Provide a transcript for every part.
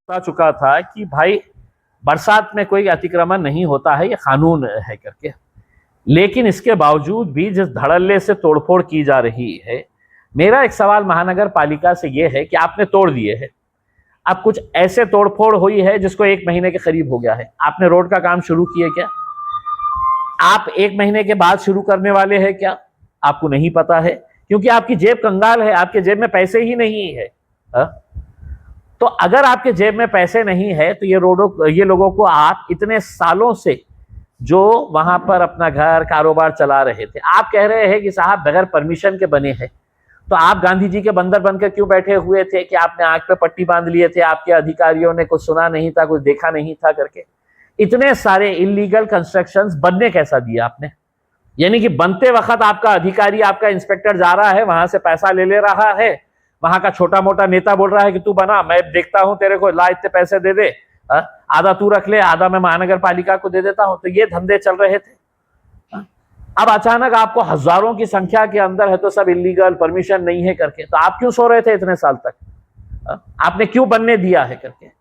बता चुका था कि भाई बरसात में कोई अतिक्रमण नहीं होता है, ये कानून है करके। लेकिन इसके बावजूद भी जिस धड़ल्ले से तोड़फोड़ की जा रही है, मेरा एक सवाल महानगर पालिका से ये है कि आपने तोड़ दिए हैं, अब कुछ ऐसे तोड़फोड़ हुई है जिसको 1 महीने के करीब हो गया है, आपने रोड का काम शुरू किए क्या? आप 1 महीने के बाद शुरू करने वाले हैं क्या? आपको नहीं पता है, क्योंकि आपकी जेब कंगाल है, आपके जेब में पैसे ही नहीं है। तो अगर आपके जेब में पैसे नहीं है तो ये लोगों को आप इतने सालों से जो वहां पर अपना घर कारोबार चला रहे थे, आप कह रहे हैं कि साहब बगैर परमिशन के बने हैं, तो आप गांधी जी के बंदर बनकर क्यों बैठे हुए थे कि आपने आंख पे पट्टी बांध लिए थे, आपके अधिकारियों ने कुछ सुना नहीं था, कुछ देखा नहीं था करके? इतने सारे इलीगल कंस्ट्रक्शंस बनने कैसा दिया आपने? यानी कि बनते वक्त आपका अधिकारी, आपका इंस्पेक्टर जा रहा है, वहां से पैसा ले रहा है, वहां का छोटा मोटा नेता बोल रहा है कि तू बना, मैं देखता हूं तेरे को, ला इतने पैसे दे दे, आधा तू रख ले, आधा मैं महानगर पालिका को दे देता हूं। तो ये धंधे चल रहे थे। अब अचानक आपको हजारों की संख्या के अंदर है तो सब इलीगल, परमिशन नहीं है करके, तो आप क्यों सो रहे थे इतने साल तक? आपने क्यों बनने दिया है करके?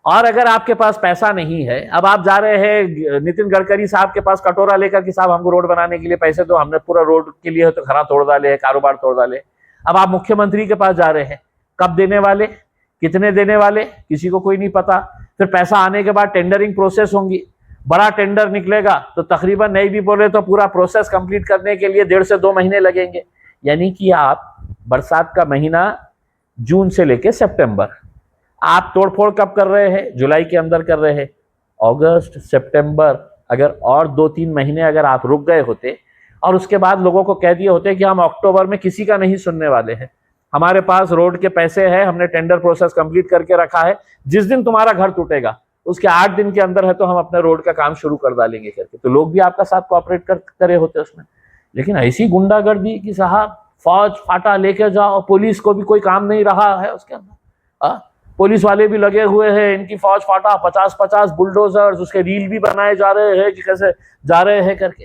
और अगर आपके पास पैसा नहीं है, अब आप जा रहे हैं नितिन गडकरी साहब के पास कटोरा लेकर कि साहब हमको रोड बनाने के लिए पैसे दो, हमने पूरा रोड के लिए तो घरा तोड़ डाले, कारोबार तोड़ डाले। अब आप मुख्यमंत्री के पास जा रहे हैं, कब देने वाले, कितने देने वाले, किसी को कोई नहीं पता। फिर पैसा आने के बाद टेंडरिंग प्रोसेस होंगी, बड़ा टेंडर निकलेगा तो तकरीबन नहीं भी बोले तो पूरा प्रोसेस कंप्लीट करने के लिए 1.5 से 2 महीने लगेंगे। यानी कि आप बरसात का महीना जून से लेके सितंबर, आप तोड़फोड़ कब कर रहे हैं? जुलाई के अंदर कर रहे हैं। अगस्त, सितंबर, अगर और 2-3 महीने अगर आप रुक गए होते और उसके बाद लोगों को कह दिए होते कि हम अक्टूबर में किसी का नहीं सुनने वाले हैं, हमारे पास रोड के पैसे हैं, हमने टेंडर प्रोसेस कंप्लीट करके रखा है, जिस दिन तुम्हारा घर टूटेगा उसके 8 दिन के अंदर है तो हम अपने रोड का काम शुरू कर डालेंगे करके, तो लोग भी आपका साथ कोऑपरेट करे होते उसमें। लेकिन ऐसी गुंडागर्दी कि साहब फौज फाटा लेके जाओ, पुलिस को भी कोई काम नहीं रहा है उसके अंदर, पुलिस वाले भी लगे हुए हैं, इनकी फौज फाटा, 50-50 बुलडोजर्स, उसके रील भी बनाए जा रहे हैं कि कैसे जा रहे हैं करके।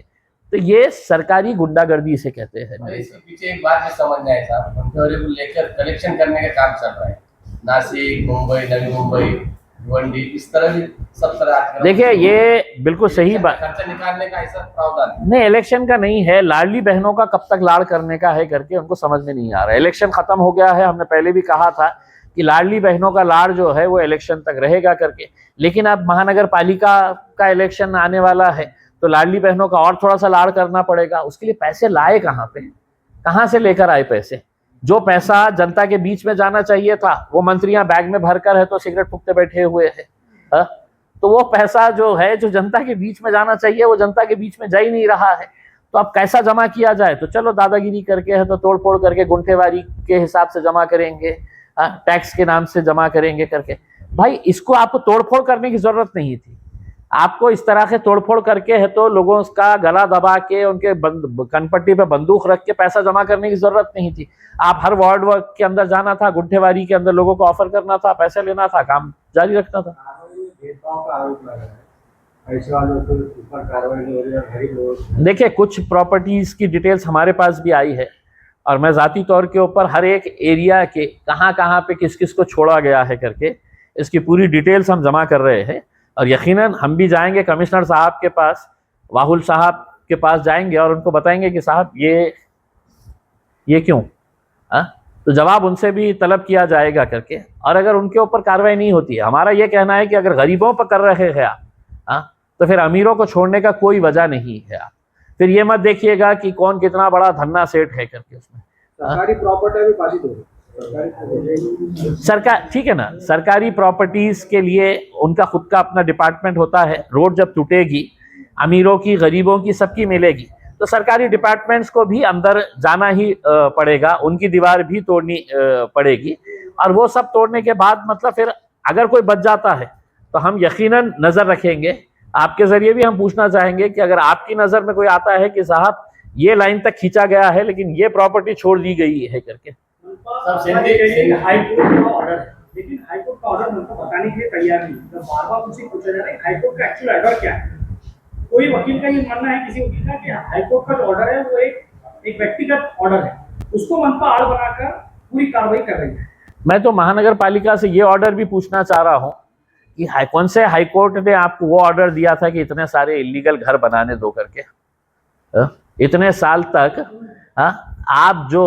तो ये सरकारी गुंडागर्दी इसे कहते हैं। इसके पीछे एक बात समझ में आए साहब, मंत्रियों को लेकर कलेक्शन करने का काम चल रहा है, नासिक, मुंबई, नवी मुंबई, भिवंडी, इस तरह की सब तरह। देखिए ये बिल्कुल सही बात, खर्चा निकालने का ऐसा प्रावधान नहीं, इलेक्शन का नहीं है, लाडली बहनों का कब तक लाड़ करने का है करके उनको समझ में नहीं आ रहा है। इलेक्शन खत्म हो गया है, हमने पहले भी कहा था कि लाडली बहनों का लाड़ जो है वो इलेक्शन तक रहेगा करके। लेकिन अब महानगर पालिका का इलेक्शन आने वाला है तो लाडली बहनों का और थोड़ा सा लाड़ करना पड़ेगा। उसके लिए पैसे लाए कहाँ पे, कहाँ से लेकर आए पैसे? जो पैसा जनता के बीच में जाना चाहिए था वो मंत्रियां बैग में भरकर है तो सिगरेट फूकते बैठे हुए हैं। तो वो पैसा जो है, जो जनता के बीच में जाना चाहिए, वो जनता के बीच में जा ही नहीं रहा है। तो अब कैसा जमा किया जाए? तो चलो दादागिरी करके है तो तोड़फोड़ करके गुंठेवारी के हिसाब से जमा करेंगे, टैक्स के नाम से जमा करेंगे करके। भाई इसको आपको तोड़फोड़ करने की जरूरत नहीं थी। आपको इस तरह से तोड़फोड़ करके है तो लोगों का गला दबा के उनके कनपट्टी पे बंदूक रख के पैसा जमा करने की जरूरत नहीं थी। आप हर वार्ड के अंदर जाना था, गुंठेवारी के अंदर लोगों को ऑफर करना था, पैसे लेना था, काम जारी रखना था। देखिए कुछ प्रॉपर्टीज की डिटेल्स हमारे पास भी आई है और मैं जाती तौर के ऊपर हर एक एरिया के कहाँ कहाँ पे किस किस को छोड़ा गया है करके इसकी पूरी डिटेल्स हम जमा कर रहे हैं। और यकीनन हम भी जाएंगे कमिश्नर साहब के पास, वाहुल साहब के पास जाएंगे और उनको बताएंगे कि साहब ये क्यों, तो जवाब उनसे भी तलब किया जाएगा करके। और अगर उनके ऊपर कार्रवाई नहीं होती है, हमारा ये कहना है कि अगर गरीबों पर कर रहे हैं आप, तो फिर अमीरों को छोड़ने का कोई वजह नहीं है। आप फिर ये मत देखिएगा कि कौन कितना बड़ा धन्ना सेठ है करके उसमें। सरकारी प्रॉपर्टी भी बाधित हो, सरकार ठीक है ना, सरकारी प्रॉपर्टीज के लिए उनका खुद का अपना डिपार्टमेंट होता है। रोड जब टूटेगी, अमीरों की, गरीबों की, सबकी मिलेगी, तो सरकारी डिपार्टमेंट्स को भी अंदर जाना ही पड़ेगा, उनकी दीवार भी तोड़नी पड़ेगी। और वो सब तोड़ने के बाद मतलब फिर अगर कोई बच जाता है तो हम यकीनन नजर रखेंगे। आपके जरिए भी हम पूछना चाहेंगे कि अगर आपकी नजर में कोई आता है कि साहब ये लाइन तक खींचा गया है लेकिन ये प्रॉपर्टी छोड़ दी गई है करके। हाईकोर्ट का ऑर्डर है, लेकिन हाईकोर्ट का ऑर्डर हमको बताने के लिए तैयार नहीं। तो बार-बार उनसे पूछा जा रहा है हाईकोर्ट का एक्चुअल ऑर्डर क्या है। कोई वकील का ये मानना है, किसी वकील का, कि हाईकोर्ट का जो ऑर्डर है वो एक व्यक्तिगत ऑर्डर है, उसको मनपा आड़ बनाकर पूरी कार्रवाई कर रही है। मैं तो महानगर पालिका से ये ऑर्डर भी पूछना चाह रहा हूं कि कौन से हाईकोर्ट ने आपको वो ऑर्डर दिया था कि इतने सारे इलीगल घर बनाने दो करके? इतने साल तक आप जो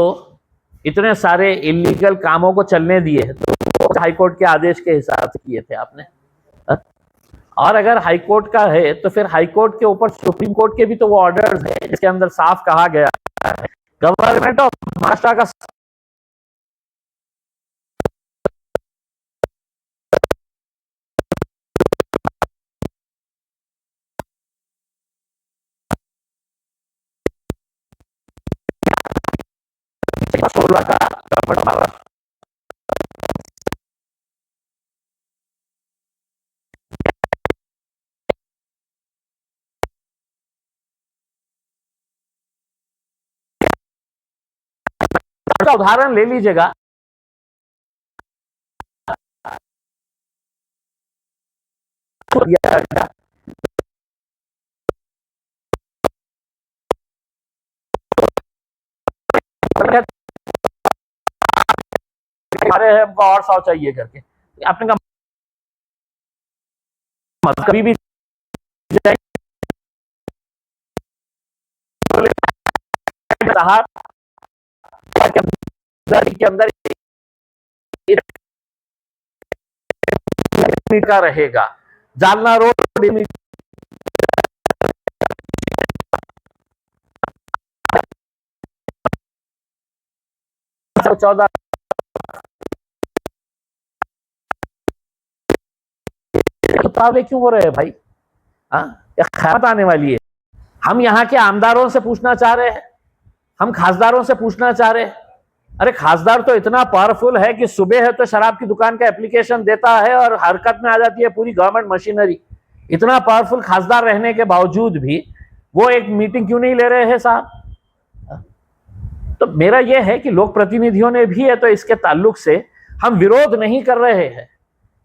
इतने सारे इलीगल कामों को चलने दिए तो हाईकोर्ट के आदेश के हिसाब से किए थे आपने? और अगर हाईकोर्ट का है तो फिर हाईकोर्ट के ऊपर सुप्रीम कोर्ट के भी तो वो ऑर्डर्स है जिसके अंदर साफ कहा गया है गवर्नमेंट ऑफ महाराष्ट्र का गवर्नमेंट का उदाहरण ले लीजिएगा। हमारे है हमको और 100 चाहिए करके आपने कहा कभी भी के अंदर का रहेगा जालना रोड 14 मुताबिक क्यों हो रहे हैं भाई? हाँ खैरत आने वाली है। हम यहाँ के आमदारों से पूछना चाह रहे हैं, हम खासदारों से पूछना चाह रहे हैं। अरे खासदार तो इतना पावरफुल है कि सुबह है तो शराब की दुकान का एप्लीकेशन देता है और हरकत में आ जाती है पूरी गवर्नमेंट मशीनरी। इतना पावरफुल खासदार रहने के बावजूद भी वो एक मीटिंग क्यों नहीं ले रहे हैं साहब? तो मेरा यह है कि लोक प्रतिनिधियों ने भी है तो इसके ताल्लुक से हम विरोध नहीं कर रहे हैं।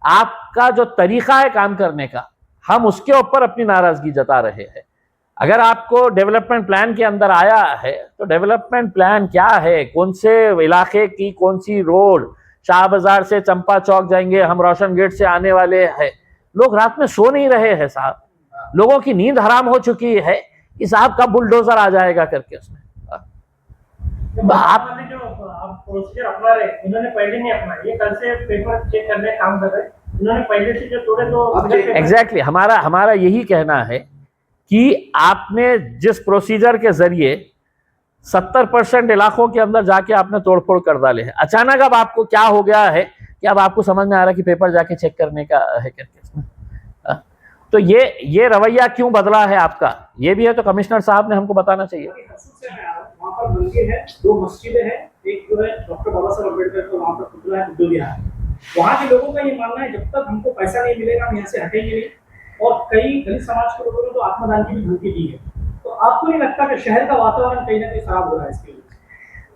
आपका जो तरीका है काम करने का, हम उसके ऊपर अपनी नाराजगी जता रहे हैं। अगर आपको डेवलपमेंट प्लान के अंदर आया है तो डेवलपमेंट प्लान क्या है, कौन से इलाके की कौन सी रोड, शाह बाजार से चंपा चौक जाएंगे, हम रोशन गेट से आने वाले हैं। लोग रात में सो नहीं रहे हैं साहब, लोगों की नींद हराम हो चुकी है कि साहब कब बुलडोजर आ जाएगा करके उसमें। आप जो आप प्रोसीजर अपना रहे इन्होंने पहले नहीं अपनाया, ये कल से पेपर चेक करने का काम कर रहे हैं, इन्होंने पहले से जो तोड़े तो एग्जैक्टली हमारा यही कहना है कि आपने जिस प्रोसीजर के जरिए 70% इलाकों के अंदर जाके आपने तोड़फोड़ कर डाले हैं, अचानक अब आपको क्या हो गया है कि अब आपको समझ में आ रहा है कि पेपर जाके चेक करने का है करके। तो ये रवैया क्यों बदला है आपका, ये भी है तो कमिश्नर साहब ने हमको बताना चाहिए। वहाँ पर मंदिर है, 2 मस्जिदें हैं, एक जो है डॉक्टर बाबा साहब अम्बेडकर का वहाँ पर पुतला है बुद्ध विहार। वहाँ के लोगों का ये मानना है जब तक हमको पैसा नहीं मिलेगा हम यहाँ से हटेंगे नहीं। और कई दलित समाज के लोगों ने तो आत्मदान की भी धमकी दी है। तो आपको नहीं लगता कि शहर का वातावरण कहीं ना कहीं खराब हो रहा है इसके लिए?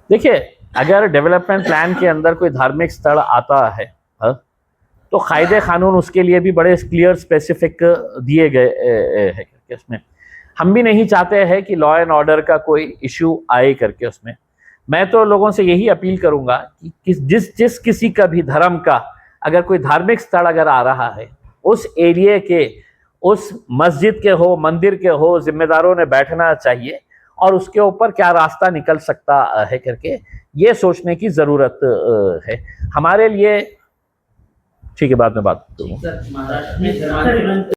देखिए, अगर डेवलपमेंट प्लान के अंदर कोई धार्मिक स्थल आता है तो कायदे कानून उसके लिए भी बड़े क्लियर स्पेसिफिक दिए गए हैं उसमें। हम भी नहीं चाहते हैं कि लॉ एंड ऑर्डर का कोई इश्यू आए करके उसमें। मैं तो लोगों से यही अपील करूंगा कि जिस किसी का भी धर्म का अगर कोई धार्मिक स्थल अगर आ रहा है, उस एरिया के, उस मस्जिद के हो, मंदिर के हो, जिम्मेदारों ने बैठना चाहिए और उसके ऊपर क्या रास्ता निकल सकता है करके ये सोचने की जरूरत है हमारे लिए। ठीक है, बाद में बात करूँगा।